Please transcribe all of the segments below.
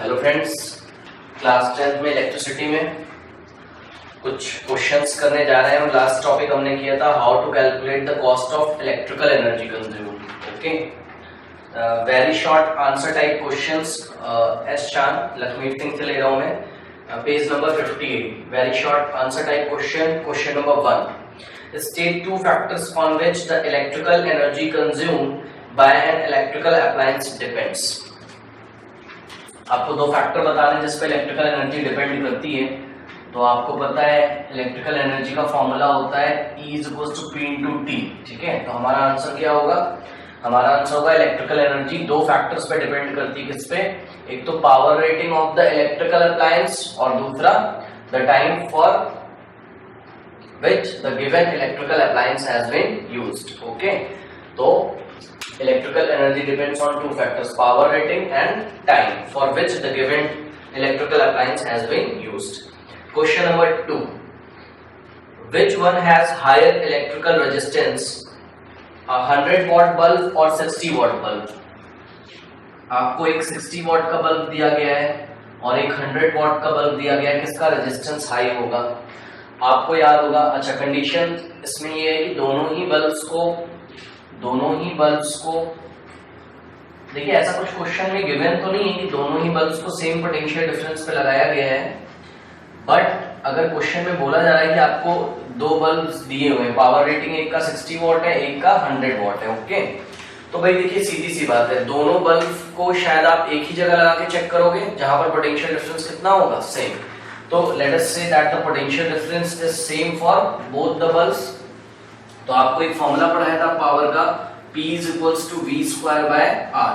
Hello friends, class 10 में electricity में कुछ क्वेश्चंस करने जा रहे हैं। लास्ट टॉपिक हमने किया था how to calculate the cost of electrical energy consumed. Okay, very short answer type questions. S Chand Lakhmir Singh से ले रहा हूं मैं, page number 58। Very short answer type question number 1, state two factors on which the electrical energy consumed by an electrical appliance depends. आपको दो factor बताने हैं जिस पे इलेक्ट्रिकल एनर्जी डिपेंड करती है। तो आपको पता है इलेक्ट्रिकल एनर्जी का फॉर्मूला होता है E = P × T। ठीक है, तो हमारा आंसर क्या होगा? हमारा आंसर होगा इलेक्ट्रिकल एनर्जी दो फैक्टर्स पे डिपेंड करती है। किस पे? एक तो power rating of the electrical appliance और दूसरा the time for which the given electrical appliance has been used. Okay, तो electrical energy depends on two factors, power rating and time for which the given electrical appliance has been used. Question number 2, which one has higher electrical resistance, a 100 watt bulb or 60 watt bulb? आपको एक 60 watt का bulb दिया गया है और एक 100 watt का bulb दिया गया है, किसका रेजिस्टेंस हाई होगा? आपको याद होगा, अच्छा कंडीशन इसमें ये है कि दोनों ही बल्ब्स को देखिए, ऐसा कुछ क्वेश्चन में गिवन तो नहीं है कि दोनों ही बल्ब्स को सेम पोटेंशियल डिफरेंस पे लगाया गया है, बट अगर क्वेश्चन में बोला जा रहा है कि आपको दो बल्ब्स दिए हुए हैं, पावर रेटिंग एक का 60 वॉट है, एक का 100 वॉट है। ओके, तो भाई देखिए सीधी सी बात है, दोनों बल्ब को शायद आप एक ही जगह लगा के चेक करोगे जहां पर पोटेंशियल डिफरेंस कितना होगा, सेम। तो late us say that the potential difference is same for both the bulbs. तो आपको एक फॉर्मूला पढ़ाया था पावर का, P = V²/R।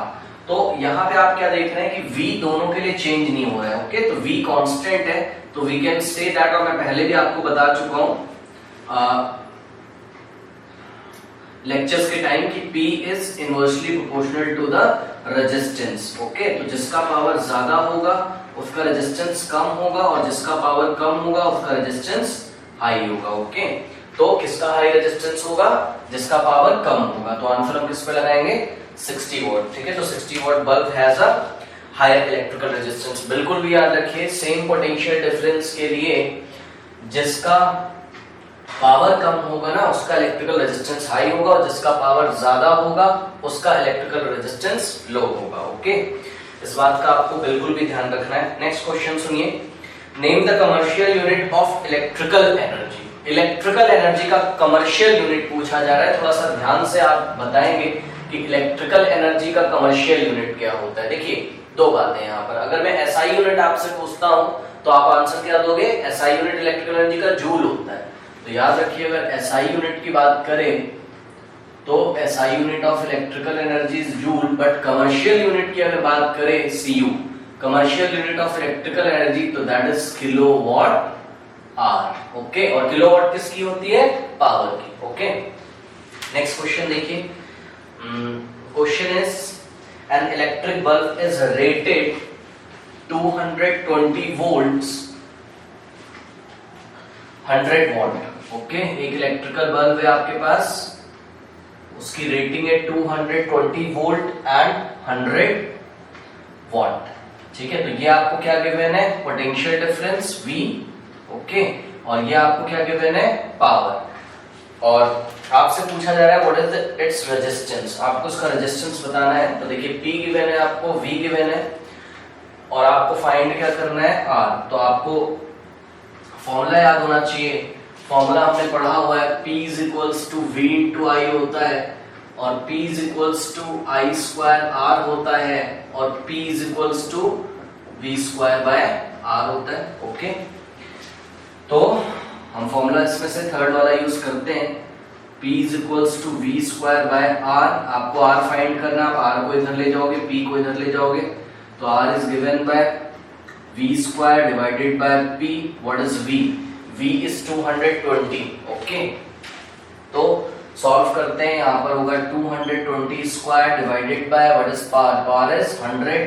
तो यहाँ पे आप क्या देख रहे हैं कि V दोनों के लिए चेंज नहीं हो रहा है। ओके, तो V कांस्टेंट है, तो वी कैन से दैट, और मैं पहले भी आपको बता चुका हूं लेक्चर्स के टाइम कि P is inversely proportional to the resistance. Okay, तो जिसका पावर ज्यादा होगा उसका रेजिस्टेंस कम होगा और जिसका पावर कम होगा उसका रेजिस्टेंस हाई होगा। ओके, तो किसका हाई रेजिस्टेंस होगा? जिसका पावर कम होगा। तो आंसर हम किस पे लगाएंगे? 60 वॉट। ठीक है, तो 60 watt bulb has a higher electrical resistance. बिल्कुल भी याद रखिए, सेम पोटेंशियल डिफरेंस के लिए जिसका पावर कम होगा ना उसका इलेक्ट्रिकल रेजिस्टेंस हाई होगा और जिसका पावर ज्यादा होगा उसका इलेक्ट्रिकल रेजिस्टेंस लो होगा। ओके, इस बात का आपको बिल्कुल भी ध्यान रखना है। नेक्स्ट क्वेश्चन सुनिए, name the commercial unit of electrical energy. Electrical energy का कमर्शियल यूनिट पूछा जा रहा है। थोड़ा सा ध्यान से आप बताएंगे कि इलेक्ट्रिकल एनर्जी का कमर्शियल यूनिट क्या होता है। देखिए दो बातें यहाँ पर, अगर मैं एसआई यूनिट आपसे पूछता हूं तो आप आंसर क्या दोगे? एसआई यूनिट इलेक्ट्रिकल एनर्जी का जूल होता है। तो याद रखिए, अगर एसआई यूनिट की बात करें तो SI unit of electrical energy is joule, but commercial unit की अगर बात करें CU, commercial unit of electrical energy, तो that is kilowatt hour. Okay, और किलोवाट किसकी होती है? पावर की। ओके, नेक्स्ट क्वेश्चन देखिए, question is an electric bulb is rated 220 volts 100 watt. Okay, एक इलेक्ट्रिकल बल्ब है आपके पास, उसकी रेटिंग है 220 वोल्ट एंड 100 वॉट। ठीक है, तो ये आपको क्या गिवन है? Potential difference V। ओके, और ये आपको क्या गिवन है? पावर। और आपसे पूछा जा रहा है व्हाट इज इट्स रेजिस्टेंस, आपको इसका रेजिस्टेंस बताना है। तो देखिए P गिवन है आपको, V गिवन है और आपको फाइंड क्या करना है? R। तो आपको फॉर्मूला याद होना चाहिए, फॉर्मूला हमने पढ़ा हुआ है, P = V × I होता है और P = I²R होता है और P = V²/R होता है। ओके, तो हम फॉर्मूला इसमें से थर्ड वाला यूज करते हैं, P = V²/R। आपको R फाइंड करना, आप R को इधर ले जाओगे, P को इधर ले जाओगे, तो R is given by V² divided bye P। What is V? V is 220। Okay, तो सॉल्व करते हैं, यहाँ पर होगा 220² divided by what is power? Power is 100।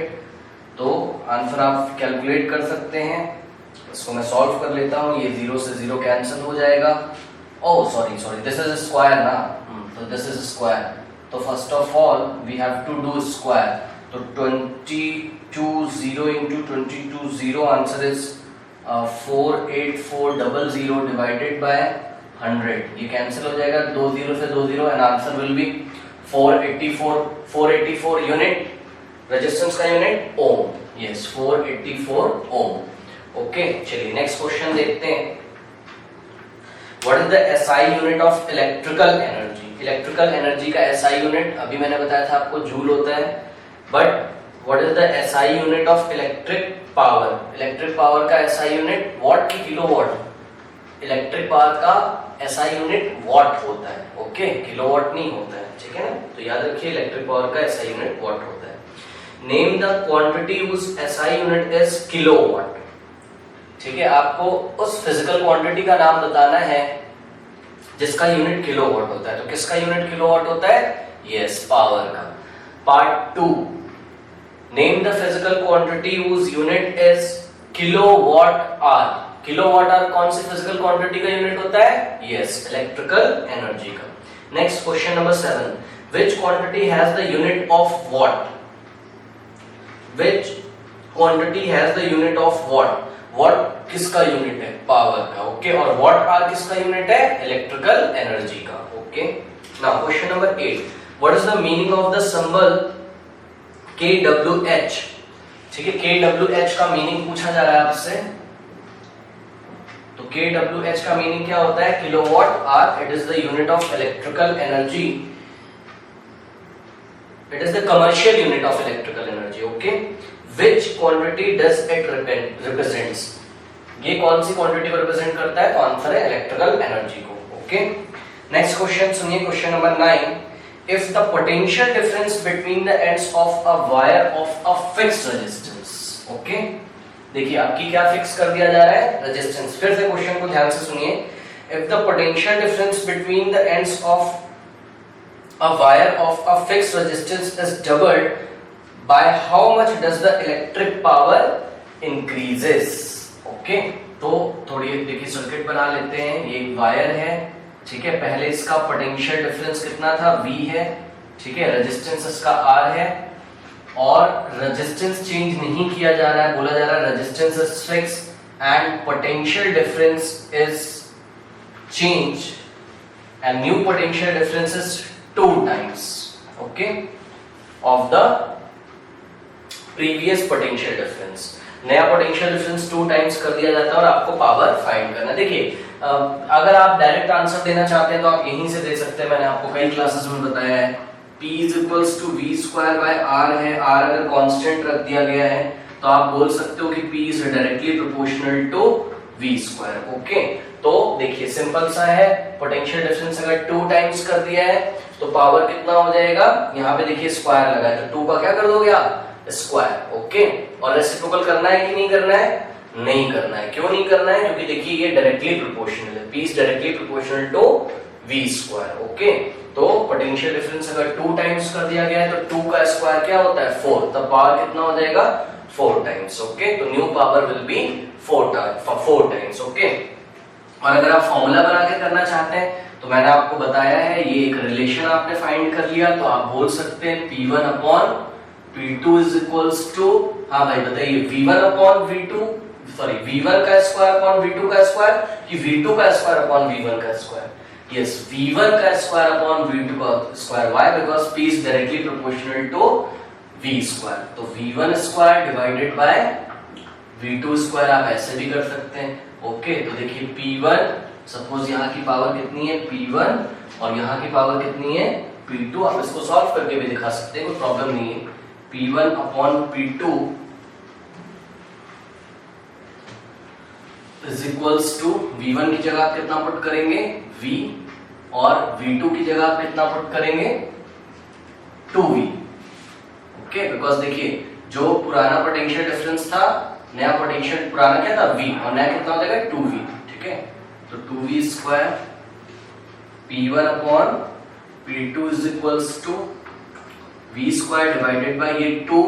तो आंसर आप कैलकुलेट कर सकते हैं। इसको मैं सॉल्व कर लेता हूँ, ये 0 से 0 कैंसिल हो जाएगा। Oh sorry, this is square ना, तो दिस इज स्क्वायर। तो first of all we have to do square. तो 22 into 22 answer is 48400 divided by 100. ये कैंसिल हो जाएगा, 2 0 से 2 0 and answer will B 484 unit. Resistance का यूनिट ओम. यस 484 ओम. ओके चलिए नेक्स्ट क्वेश्चन देखते हैं. What is the SI unit of electrical energy. Electrical energy का एसआई यूनिट अभी मैंने बताया था आपको जूल होता है, but what is the SI unit of electric power. Electric power का एसआई यूनिट वॉट की किलोवाट. इलेक्ट्रिक पावर का एसआई यूनिट वॉट होता है. ओके किलोवाट नहीं होता है, ठीक है ना. तो याद रखिए इलेक्ट्रिक पावर का एसआई यूनिट वॉट होता है. Name the quantity whose SI unit is kilowatt. ठीक है, आपको उस फिजिकल क्वांटिटी का नाम बताना है जिसका यूनिट किलोवाट होता है. तो किसका यूनिट किलोवाट होता है. यस पावर का. Part 2, name the physical quantity whose unit is kilowatt hour. Kilowatt hour कौन सी फिजिकल क्वांटिटी का यूनिट होता है. यस इलेक्ट्रिकल एनर्जी का. Next question number 7, which quantity has the unit of watt. Which quantity has the unit of watt. Watt किसका unit है. Power का. Okay और वॉट आवर किसका यूनिट है. इलेक्ट्रिकल एनर्जी का. Okay now question number 8, what is the meaning of the symbol KWH. ठीक है KWH का मीनिंग पूछा जा रहा है आपसे. तो KWH का मीनिंग क्या होता है. Kilowatt hour. It is the unit of electrical energy. It is the commercial unit of electrical energy. Okay Which quantity does it represents. ये कौन सी क्वांटिटी को रिप्रेजेंट करता है. तो आंसर है इलेक्ट्रिकल एनर्जी को. ओके नेक्स्ट क्वेश्चन सुनिए. Question number 9, if the potential difference between the ends of a wire of a fixed resistance. Okay देखिए आपकी क्या फिक्स कर दिया जा रहा है. रेजिस्टेंस. फिर से क्वेश्चन को ध्यान से सुनिए. if the potential difference between the ends of a wire of a fixed resistance is doubled, by how much does the electric power increases. Okay तो थोड़ी देखिए सर्किट बना लेते हैं. ये एक वायर है, ठीक है. पहले इसका पोटेंशियल डिफरेंस कितना था. V है, ठीक है. रेजिस्टेंस इसका R है और रेजिस्टेंस चेंज नहीं किया जा रहा है. बोला जा रहा है resistance is fix and potential difference is change and new potential difference is 2 times. Okay of the previous potential difference. नया पोटेंशियल डिफरेंस 2 टाइम्स कर दिया जाता है और आपको पावर फाइंड करना है. देखिए अगर आप डायरेक्ट आंसर देना चाहते हैं तो आप यहीं से दे सकते हैं. मैंने आपको कई क्लासेस में बताया है P = V²/R है. R अगर कांस्टेंट रख दिया गया है तो आप बोल सकते हो कि P is directly proportional to V². Okay तो देखिए सिंपल सा है. पोटेंशियल डिफरेंस अगर 2 टाइम्स कर दिया है तो पावर कितना हो जाएगा. यहाँ पे देखिए स्क्वायर लगा है तो 2 का क्या कर दोगे आप स्क्वायर. ओके और रेसिप्रोकल करना है कि नहीं करना है. नहीं करना है. क्यों नहीं करना है. क्योंकि देखिए ये डायरेक्टली प्रोपोर्शनल है. P is directly proportional to V². Okay तो पोटेंशियल डिफरेंस अगर 2 टाइम्स कर दिया गया है तो 2 का स्क्वायर क्या होता है 4. तब पावर कितना हो जाएगा 4 टाइम्स. ओके तो new power will be 4 times. Okay और अगर आप फॉर्मूला बना के करना चाहते हैं तो मैंने आपको बताया है ये एक रिलेशन आपने फाइंड कर लिया. तो आप बोल सकते हैं P1/P2 इज इक्वल्स टू. हाँ भाई बताइए V1/V2 सॉरी V1 का स्क्वायर अपॉन V2 का स्क्वायर कि V2 का स्क्वायर अपॉन V1 का स्क्वायर. यस V1 का स्क्वायर अपॉन V2 का square. Why because P is directly proportional to V². तो V1 square divided by V2 square आप ऐसे भी कर सकते हैं. ओके तो देखिए P1 सपोज यहाँ की पावर कितनी है P1 और यहाँ की पावर कितनी है P2. आप इसको सॉल्व करके भी दिखा सकते हैं, कोई प्रॉब्लम नहीं है. P1/P2 is equals to V1 की जगह आप कितना पुट करेंगे V और V2 की जगह आप कितना पुट करेंगे 2V. ओके बिकॉज देखिए जो पुराना पोटेंशियल डिफरेंस था नया पोटेंशियल पुराना क्या था V और नया कितना हो जाएगा 2V. ठीक है तो 2V² P1/P2 is equals to V² divided by ये 2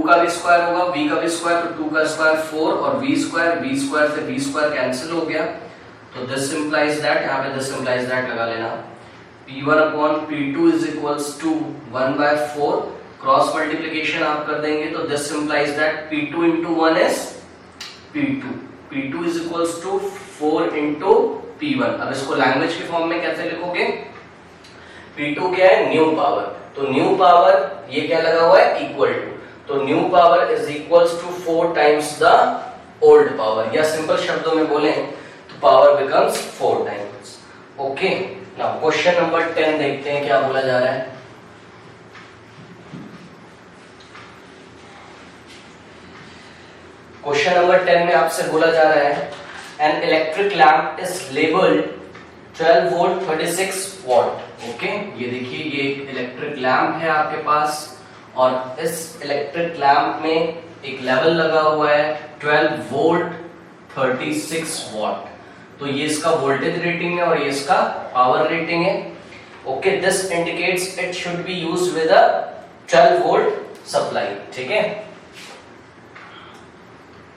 का भी स्क्वायर होगा V का भी स्क्वायर तो 2 का स्क्वायर 4 और V² से V² कैंसिल हो गया. तो दिस इंप्लाइज दैट यहाँ पे दिस इंप्लाइज दैट लगा लेना. P1/P2 is equals to 1/4 cross multiplication आप कर देंगे तो this implies that P2 into 1 is P2. P2 is equals to 4 into P1. अब इसको लैंग्वेज के फॉर्म में कैसे लिखोगे? P2 क्या है? New power. तो न्यू पावर ये क्या लगा हुआ है? Equal to. तो new power is equals to 4 times the old power, या सिंपल शब्दों में बोले तो power becomes 4 times. Okay, now question number 10 देखते हैं क्या बोला जा रहा है. क्वेश्चन नंबर 10 में आपसे बोला जा रहा है an electric lamp is labelled 12 volt 36 what. Okay, ये देखिए ये एक इलेक्ट्रिक लैम्प है आपके पास और इस इलेक्ट्रिक लैम्प में एक लेवल लगा हुआ है 12 वोल्ट 36 वॉट. तो ये इसका वोल्टेज रेटिंग है और ये इसका पावर रेटिंग है. Okay, this indicates it should be used with a 12 volt supply. ठीक है,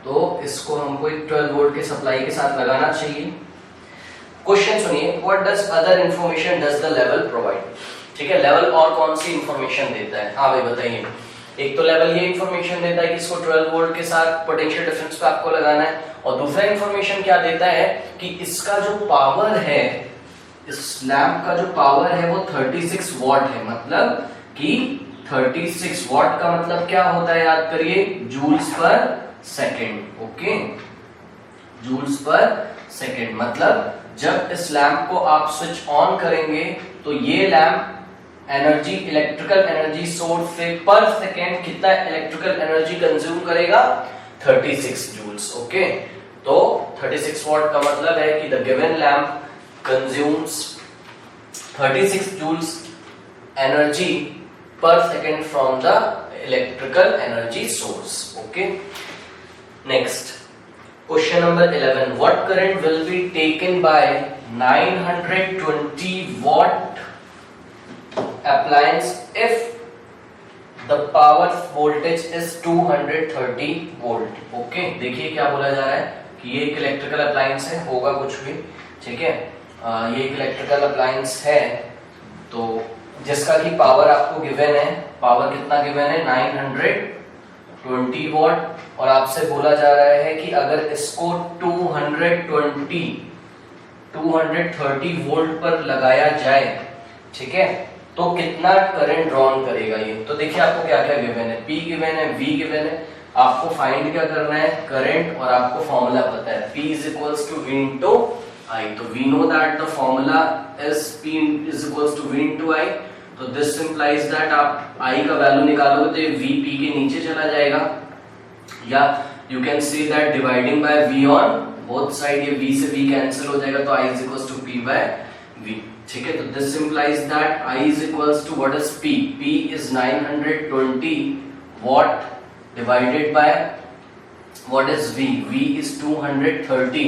तो इसको हमको एक 12 वोल्ट के सप्लाई के साथ लगाना चाहिए. क्वेश्चन सुनिए, what does other information does the level provide. ठीक है, लेवल और कौन सी इंफॉर्मेशन देता है? हाँ भाई बताइए. एक तो लेवल ये इंफॉर्मेशन देता है कि इसको 12 वोल्ट के साथ पोटेंशियल डिफरेंस पे आपको लगाना है, और दूसरा इंफॉर्मेशन क्या देता है कि इसका जो पावर है, इस लैम्प का जो पावर है वो 36 वॉट है. मतलब कि 36 वॉट का मतलब क्या होता है? याद करिए, joules per second. Okay, joules per second. मतलब जब इस लैम्प को आप स्विच ऑन करेंगे तो ये lamp energy, electrical energy source से पर सेकेंड कितना इलेक्ट्रिकल एनर्जी कंज्यूम करेगा? 36 जूल्स. ओके, तो 36 वॉट का मतलब है कि the given lamp consumes 36 joules energy per second from the electrical energy source. Okay, next question number 11. What current will be taken by 920 watt appliance if the power voltage is 230 volt. Okay, देखिए क्या बोला जा रहा है कि ये एक electrical appliance है, होगा कुछ भी. ठीक है, ये एक इलेक्ट्रिकल अप्लायंस है तो जिसका की पावर आपको गिवन है. पावर कितना गिवन है? 920 वॉट. और आपसे बोला जा रहा है कि अगर इसको 230 वोल्ट पर लगाया जाए, ठीक है, तो कितना करंट ड्रॉन करेगा ये. तो देखिए आपको क्या क्या गिवन है, P गिवन है, V गिवन है. आपको फाइंड क्या करना है? करंट. और आपको फॉर्मूला पता है P is equals to V into I. तो we know that the formula is P is equals to V into I. तो this implies that आप I का वैल्यू निकालोगे तो ये V P के नीचे चला जाएगा, या you can say that dividing by V on both side, ये V से V कैंसिल हो जाएगा तो I is equals to P by V. ठीक है, तो this implies that I is equals to what is P? P is 920 watt divided by what is V? V is 230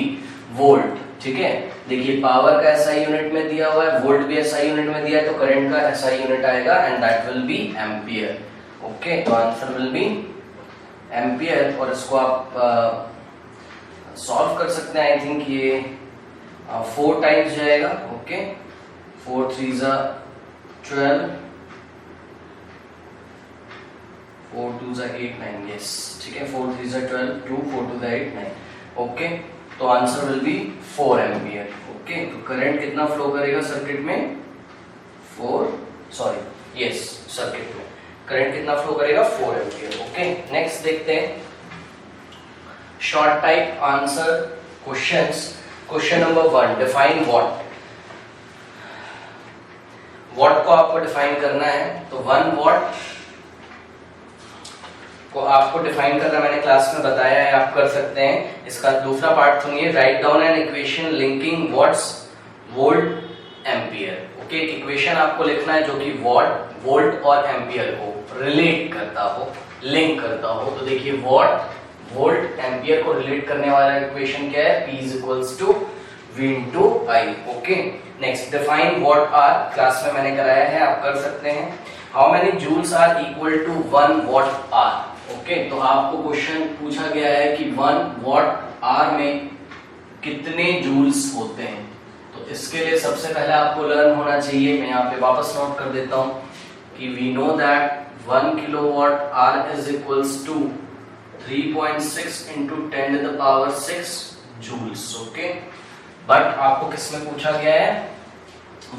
volt. ठीक है, देखिए पावर का SI यूनिट में दिया हुआ है, वोल्ट भी SI यूनिट में दिया है, तो करंट का SI यूनिट आएगा and that will B ampere. Okay, तो आंसर विल बी एम्पियर. और इसको आप सॉल्व कर सकते हैं. आई थिंक ये 4 टाइम्स जाएगा. ओके, 4 3 12, 4 2 8 9. यस, ठीक है, 4 3 12, 2 4 2 8 9. ओके, तो answer will B 4 ampere. Okay, तो करंट कितना फ्लो करेगा सर्किट में? 4 सर्किट में करंट कितना फ्लो करेगा? 4 एम्पियर. ओके, नेक्स्ट देखते हैं short type answer questions. Question number 1, define what. What को आपको डिफाइन करना है, तो 1 वॉट को आपको डिफाइन करना मैंने क्लास में बताया है, आप कर सकते हैं. इसका दूसरा पार्ट सुनिए. Write down an equation linking watts, volt, ampere. Okay, एक इक्वेशन आपको लिखना है जो कि वॉट, वोल्ट और एम्पियर को रिलेट करता हो, लिंक करता हो. तो देखिए वॉट, वोल्ट, एम्पियर को रिलेट करने वाला इक्वेशन क्या है? P is equals to V into I. Okay, next define watt hour. Class में मैंने कराया है, आप कर सकते हैं. How many joules are equal to 1 watt hour. Okay, तो आपको क्वेश्चन पूछा गया है कि 1 वॉट आर में कितने जूल्स होते हैं. तो इसके लिए सबसे पहले आपको लर्न होना चाहिए, मैं यहाँ पे वापस नोट कर देता हूँ कि we know that 1 kilowatt R is equals to 3.6 into 10 to the power 6 joules. Okay, but आपको किस में पूछा गया है?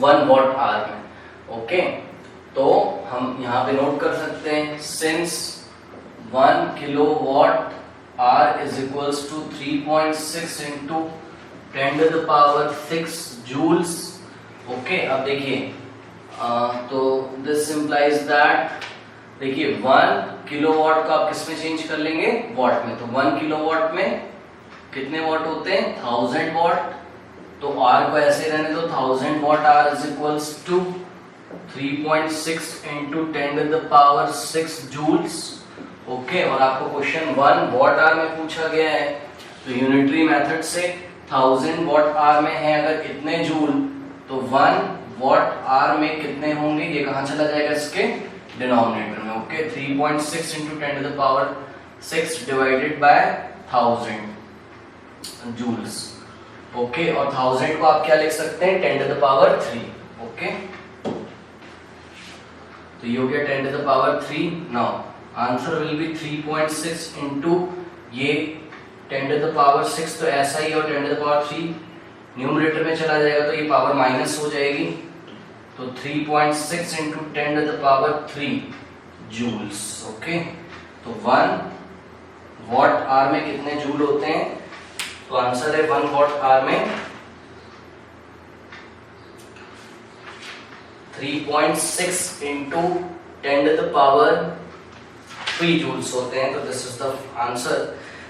1 watt R में. ओके, तो हम यहाँ पे नोट कर सकते हैं, since 1 kilowatt R is equals to 3.6 into 10 to the power 6 joules. Okay, अब देखिए तो दिस इम्प्लाइज दैट, देखिए 1 किलोवाट का आप किस में चेंज कर लेंगे? वॉट में. तो 1 किलोवाट में कितने वॉट होते हैं? 1000 वॉट. तो R को ऐसे रहने दो, 1000 watt R is equals to 3.6 into 10 to the power 6 joules. Okay, और आपको क्वेश्चन 1 वॉट आर में पूछा गया है, तो यूनिटरी मेथड से 1000 वॉट आर में है अगर इतने जूल, तो 1 वॉट आर में कितने होंगे? ये कहाँ चला जाएगा? इसके डिनोमिनेटर में. Okay, 3.6 into 10 to the power 6 divided by 1000 joules. Okay, और 1000 को आप क्या लिख सकते हैं? 10 to the power 3. ओके, तो ये हो गया 10 to the power 3. Now answer will B 3.6 into ये 10 to the power 6, तो ऐसा ही, और 10 to the power 3 न्यूमरेटर में चला जाएगा तो ये पावर माइनस हो जाएगी. तो 3.6 into 10 to the power 3 joules. Okay, तो 1 वॉट आर में कितने जूल होते हैं? तो आंसर है 1 वॉट आर में 3.6 into 10 to the power 3 joules होते हैं. तो this is the answer.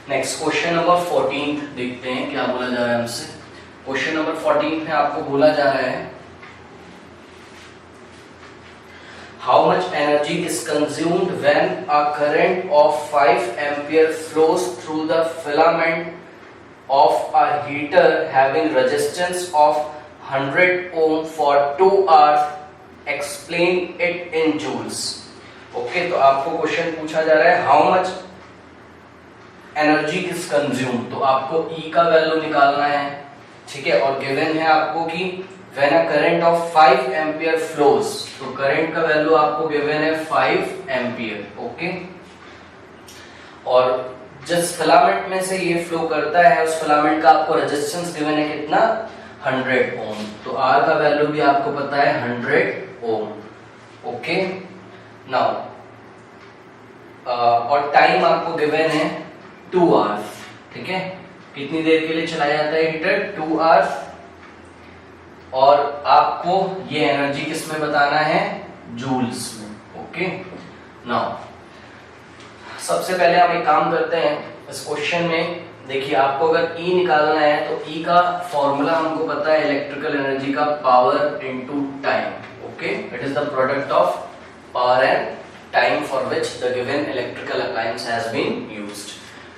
Next question number 14 देखते हैं क्या बोला जा रहा है हमसे. क्वेश्चन नंबर 14 में आपको बोला जा रहा है, how much energy is consumed when a current of 5 ampere flows through the filament of a heater having resistance of 100 ohm for 2 hours. Explain it in joules. Okay, तो आपको क्वेश्चन पूछा जा रहा है how much energy is consume, तो आपको E का value निकालना है. ठीक है, और गिवन है आपको कि when a current of 5 ampere flows, तो करंट का वैल्यू आपको गिवन है 5 एम्पियर. ओके, और जिस फिलामेंट में से ये फ्लो करता है उस फिलामेंट का आपको रेजिस्टेंस गिवन है कितना? 100 ओम. तो R का वैल्यू भी आपको पता है 100 ओम. ओके, नाउ और टाइम आपको गिवन है 2 आवर्स. ठीक है, कितनी देर के लिए चलाया जाता है हीटर? 2 आवर्स. और आपको ये एनर्जी किस में बताना है? जूल्स में. ओके, नाउ सबसे पहले हम एक काम करते हैं इस क्वेश्चन में. देखिए, आपको अगर E निकालना है तो E का फॉर्मूला हमको पता है इलेक्ट्रिकल एनर्जी का power into time. Okay, it is the product of power and time for which the given electrical appliance has been used.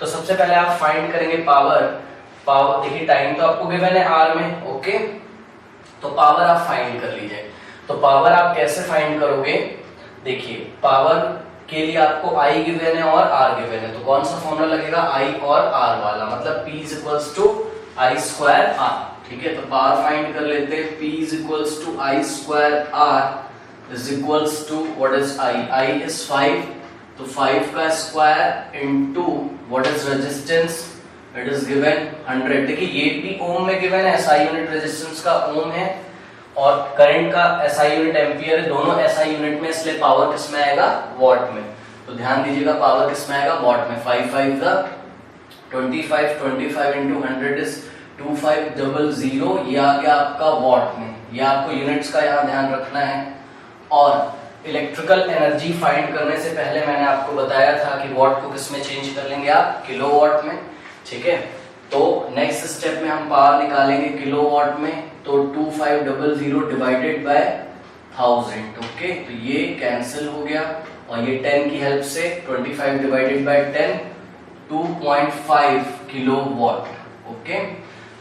तो सबसे पहले आप फाइंड करेंगे पावर. देखिए टाइम तो आपको गिवन है R में. ओके, तो पावर आप फाइंड कर लीजिए. तो पावर आप कैसे फाइंड करोगे? देखिए, पावर के लिए आपको I गिवन है और R गिवन है, तो कौन सा फॉर्मूला लगेगा? I और R वाला, मतलब P is equals to I square R. ठीक है, तो पावर फाइंड कर लेते हैं. P is equals to I square R is equals to what is I? I is 5, तो 5 का square into what is resistance? It is given 100. देखिए, ये भी ओम में गिवन है, SI यूनिट रेजिस्टेंस का ओम है और करंट का SI यूनिट एम्पियर है. दोनों SI यूनिट में, इसलिए पावर किस में आएगा? वॉट में. तो ध्यान दीजिएगा, पावर किस में आएगा? वॉट में. 5 5 द 25, 25 into 100 इज 2500. ये आ गया आपका वॉट में. ये आपको यूनिट्स का यहाँ ध्यान रखना है. और इलेक्ट्रिकल एनर्जी फाइंड करने से पहले मैंने आपको बताया था कि वॉट को किस में चेंज कर लेंगे आप? किलोवाट में. ठीक है, तो नेक्स्ट स्टेप में हम पावर निकालेंगे किलोवाट में. तो 2500 डिवाइडेड बाय 1000. ओके, तो ये कैंसिल हो गया और ये 10 की हेल्प से 25 divided by 10 2.5 kilowatt. Okay,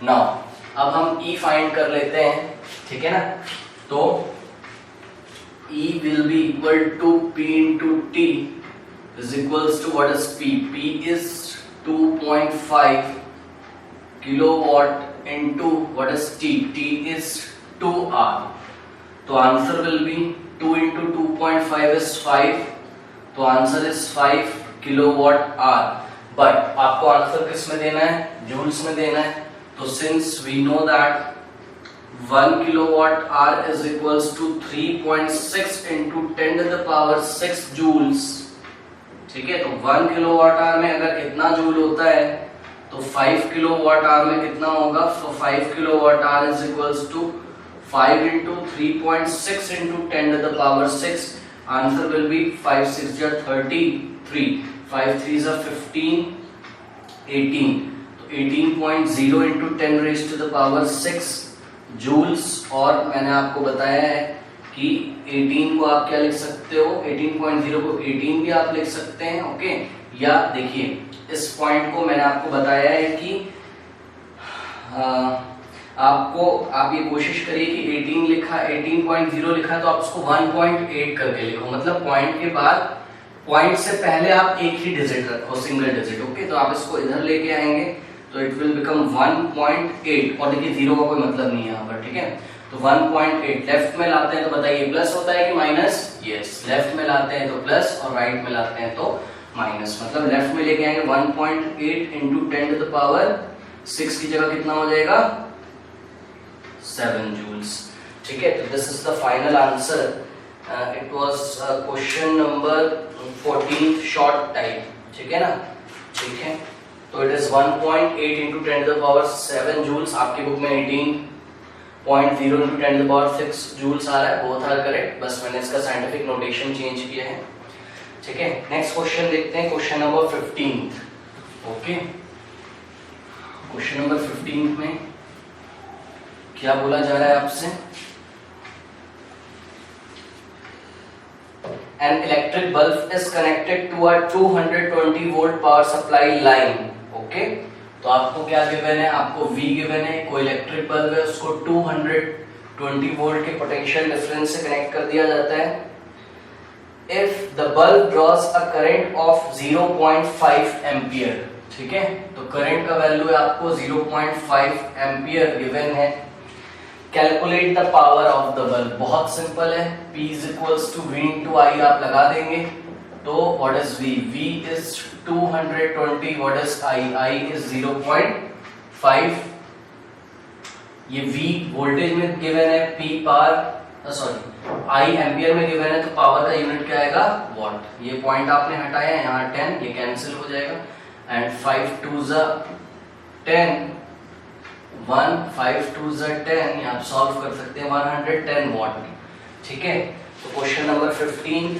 now अब हम E फाइंड कर लेते हैं. ठीक है ना, तो E will be equal to P into T is equals to what is P? P is 2.5 kilowatt into what is T? T is 2 R. तो answer will be 2 into 2.5 is 5. तो answer is 5 kilowatt hour, but आपको answer किस में देना है, joules में देना है। तो since we know that 1 kilowatt hour is equals to 3.6 into 10 to the power 6 joules, ठीक है। तो 1 किलोवाट आवर में अगर इतना जूल होता है तो 5 किलोवाट आवर में कितना होगा, तो 5 kilowatt hour is equals to 5 into 3.6 into 10 to the power 6, answer will be 5 6 are 33, 5 3 are 15, 18, तो 18.0 into 10 raised to the power 6 joules. और मैंने आपको बताया है कि 18 को आप क्या लिख सकते हो, 18.0 को 18 भी आप लिख सकते हैं, ओके। या देखिए इस पॉइंट को मैंने आपको बताया है कि आप ये कोशिश करिए कि 18 लिखा, 18.0 लिखा तो आप उसको 1.8 करके लिखो, मतलब पॉइंट के बाद, पॉइंट से पहले आप एक ही डिजिट रखो, सिंगल डिजिट, ओके। तो आप इसको इधर लेके आएंगे तो इट विल बिकम 1.8, और देखिए जीरो का कोई मतलब नहीं है यहाँ पर, ठीक है। तो 1.8 लेफ्ट में लाते हैं तो बताइए प्लस होता है कि माइनस, यस, लेफ्ट में लाते हैं तो प्लस और राइट में लाते हैं तो माइनस, मतलब लेफ्ट में लेके आएंगे 1.8 into 10 to the power 6 की जगह कितना हो जाएगा, 7 जूल्स, ठीक है। तो this is the final answer, it was question number 14 short type, ठीक है ना, ठीक है। तो it is 1.8 into 10 to the power 7 joules, आपकी बुक में 18.0 into 10 to the power 6 joules आ रहा है, बोथ आर करेक्ट, बस मैंने इसका साइंटिफिक नोटेशन चेंज किया है, ठीक है। नेक्स्ट क्वेश्चन देखते हैं, question number 15, okay. Question number 15 में क्या बोला जा रहा है आपसे, an electric bulb is connected to a 220 volt power supply line, okay. तो आपको क्या गिवन है, आपको V गिवन है, कोई इलेक्ट्रिक बल्ब है उसको 220 वोल्ट के पोटेंशियल डिफरेंस से कनेक्ट कर दिया जाता है। If the bulb draws a current of 0.5 ampere, ठीक है, तो करंट का वैल्यू है आपको 0.5 एम्पियर गिवन है। Calculate the power of the bulb, बहुत सिंपल है, P is equals to V into I आप लगा देंगे, तो what is V? V is 220, what is I? I is 0.5, ये V वोल्टेज में गिवन है, P power, sorry I ampere में गिवन है, तो पावर का यूनिट क्या आएगा, वॉट। ये पॉइंट आपने हटाया, यहाँ 10, ये कैंसिल हो जाएगा, एंड 5 2s 10, 1 5 2s 10, ये आप सॉल्व कर सकते हैं, 110 वॉट, ठीक है। तो question number 15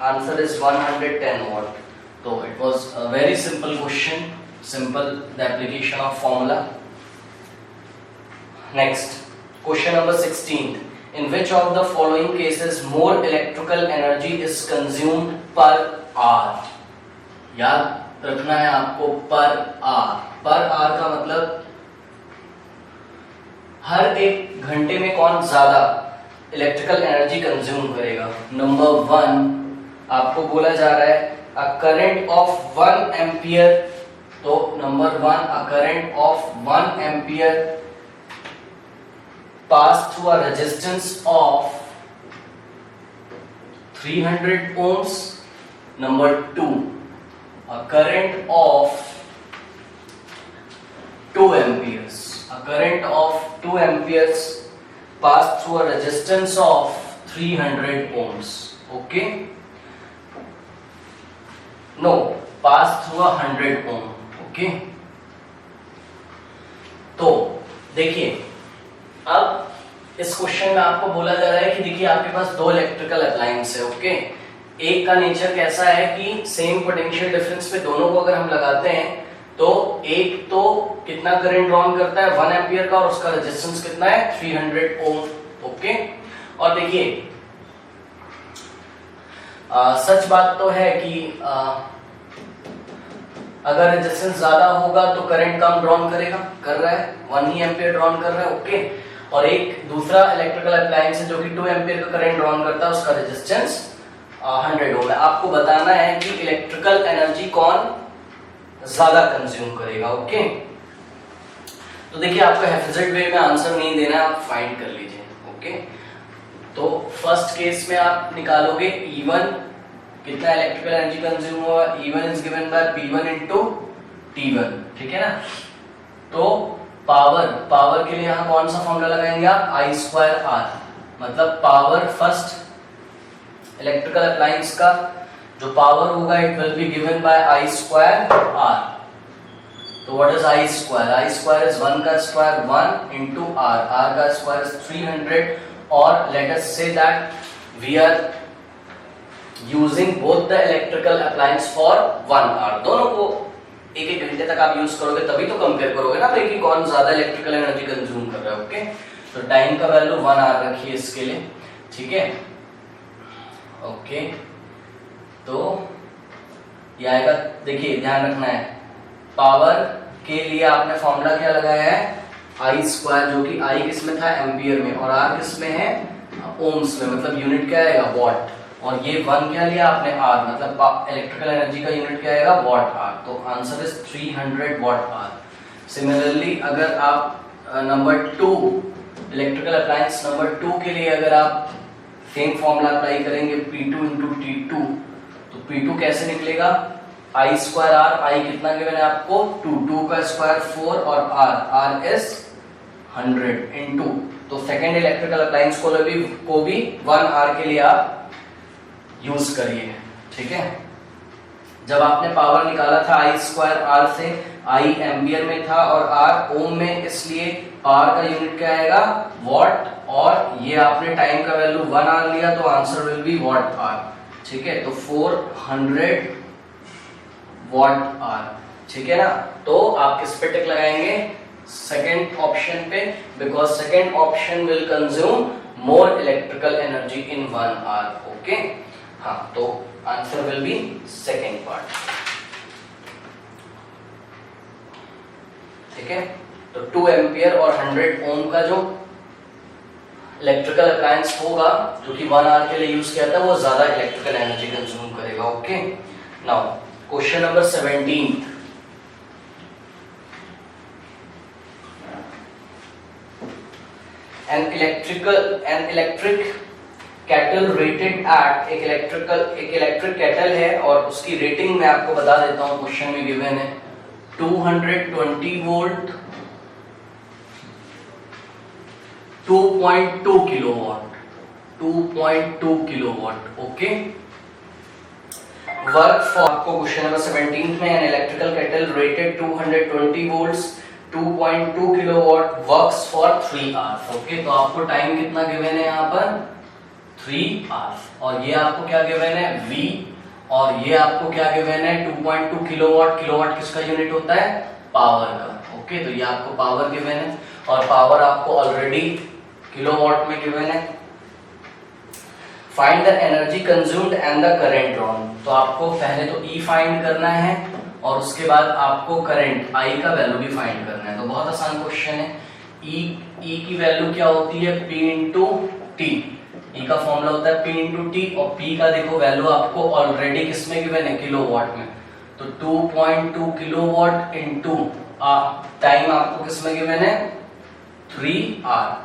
answer is 110 watt. तो it was a very simple question, simple the application of formula. Next question number 16, in which of the following cases more electrical energy is consumed per hour? याद रखना है आपको, per hour का मतलब हर एक घंटे में कौन ज्यादा इलेक्ट्रिकल एनर्जी कंज्यूम करेगा। नंबर 1 आपको बोला जा रहा है अ करंट ऑफ 1 एम्पियर, तो number 1 a current of 1 ampere pass through a resistance of 300 ohms. Number 2, a current of 2 amperes. A current of 2 amperes pass through a resistance of 300 ohms. Okay? No, pass through 100 ohm. Okay? तो देखिए, अब इस question में आपको बोला जा रहा है कि देखिए आपके पास दो इलेक्ट्रिकल अप्लायंस है, ओके। एक का नेचर कैसा है कि सेम पोटेंशियल डिफरेंस पे दोनों को अगर हम लगाते हैं तो एक तो कितना करंट ड्रॉन करता है 1 एम्पियर का, और उसका रेजिस्टेंस कितना है 300 ओम, ओके। और देखिए सच बात तो है कि अगर रेजिस्टेंस ज्यादा होगा तो करंट कम ड्रॉन करेगा, कर रहा है 1 ही एम्पियर ड्रॉन कर रहा है, ओके। और एक दूसरा इलेक्ट्रिकल अप्लायंस है जो कि 2 एम्पियर का करंट ड्रॉन करता है, उसका रेजिस्टेंस 100 ओम है। आपको बताना है कि इलेक्ट्रिकल एनर्जी कौन ज्यादा कंज्यूम करेगा, ओके। तो देखिए आपको हैफेजेड वे में आंसर नहीं देना है, आप फाइंड कर लीजिए, ओके। तो फर्स्ट केस में आप निकालोगे E1 कितना इलेक्ट्रिकल एनर्जी कंज्यूम हुआ, E1 is given by P1 into T1, ठीक है ना। तो पावर के लिए यहां कौन सा फॉर्मूला लगाएंगे आप, I²R, मतलब पावर फर्स्ट इलेक्ट्रिकल अप्लायंस का जो पावर होगा it will be given by I²R। तो what is I²? I² is 1 का स्क्वायर 1 इनटू R, R का स्क्वायर इज 300, और let us say that we are using both the electrical appliance for 1 hour. दोनों को एक घंटे तक आप यूज करोगे तभी तो कंपेयर करोगे ना भाई कि कौन ज्यादा इलेक्ट्रिकल एनर्जी कंज्यूम कर रहा है। ओके, तो टाइम का वैल्यू 1 आवर रखिए इसके लिए, ठीक है। ओके, तो ये आएगा, देखिए ध्यान रखना है, पावर के लिए आपने फॉर्मूला क्या लगाया है, I², जो कि I किस में था, एम्पियर में, और R किस में है, ओम्स में, मतलब यूनिट क्या आएगा, वॉट, और ये 1 क्या लिया आपने, R, मतलब इलेक्ट्रिकल एनर्जी का यूनिट क्या आएगा, वॉट आर। तो answer is 300 watt hour. Similarly अगर आप नंबर 2 इलेक्ट्रिकल अप्लायंस नंबर 2 के लिए अगर आप सेम फॉर्मूला अप्लाई करेंगे P2 इंटू T2, तो P2 कैसे निकलेगा, I²R, I कितना गिवन है आपको 2 का स्क्वायर 4 और R इज 100 इनटू, तो सेकेंड इलेक्ट्रिकल अप्लायंस को भी 1 आवर के लिए आप यूज करिए, ठीक है। जब आपने पावर निकाला था I²R से, I एम्पियर में था और R ओम में, इसलिए पावर का यूनिट क्या आएगा, वॉट, और ये आपने टाइम का वैल्यू 1 आवर लिया तो answer will be watt hour, ठीक है। तो 400 वॉट आवर, ठीक है ना। तो आप किस पे टिक लगाएंगे, सेकेंड ऑप्शन पे, because second option will consume more electrical energy in 1 hour. Okay, हाँ, तो answer will be second part, ठीक है। तो 2 एम्पियर और 100 ओम का जो इलेक्ट्रिकल अप्लायंस होगा जो कि 1 आवर के लिए यूज किया था, वो ज्यादा इलेक्ट्रिकल एनर्जी कंज्यूम करेगा। Okay, now question number 17, an electric kettle rated at, एक इलेक्ट्रिक केटल है और उसकी रेटिंग मैं आपको बता देता हूं, क्वेश्चन में गिवन है 220 volt 2.2 kilowatt 2.2 kilowatt. Okay, work for, आपको क्वेश्चन नंबर 17 में, an electrical kettle rated 220 volts 2.2 kilowatt works for 3 hours. Okay, तो आपको टाइम कितना गिवन है यहाँ पर, 3 आवर्स, और ये आपको क्या गिवन है, V, और ये आपको क्या गिवन है, 2.2 किलोवाट। किलोवाट किसका यूनिट होता है, पावर का। ओके, तो ये आपको पावर गिवन है, और पावर आपको ऑलरेडी किलोवाट में गिवन है। Find the energy consumed and the current drawn, तो आपको पहले तो E फाइंड करना है और उसके बाद आपको करंट I का वैल्यू भी फाइंड करना है। तो बहुत आसान क्वेश्चन है। E की वैल्यू क्या होती है, P इंटू टी, E का फॉर्मूला होता है P इंटू टी, और P का देखो वैल्यू आपको ऑलरेडी किसमें गिवन है, किलोवाट में। तो 2.2 किलोवाट इंटू टाइम आपको किसमें गिवन है, 3 आवर,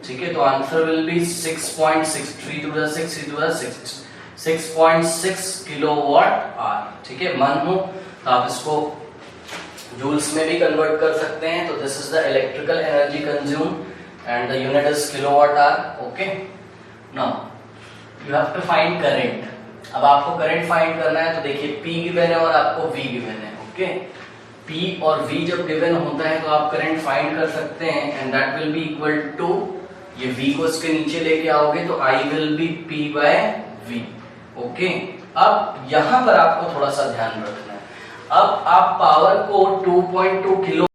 ठीक है। तो answer will be 6.6, 3 to the 6, 3 to the 6, 6.6 kilowatt hour, ठीक है। मन हो तो आप इसको जूल्स में भी कन्वर्ट कर सकते हैं। तो this is the electrical energy consume and the unit is kilowatt hour. Okay, now you have to find current. अब आपको करंट फाइंड करना है, तो देखिए P गिवन है और आपको V गिवन है। ओके, P और V जब गिवन होता है तो आप करंट फाइंड कर सकते हैं, and that will be equal to, ये V को इसके नीचे लेके आओगे तो I will be P by V। Okay, अब यहां पर आपको थोड़ा सा ध्यान रखना है। अब आप पावर को 2.2 किलो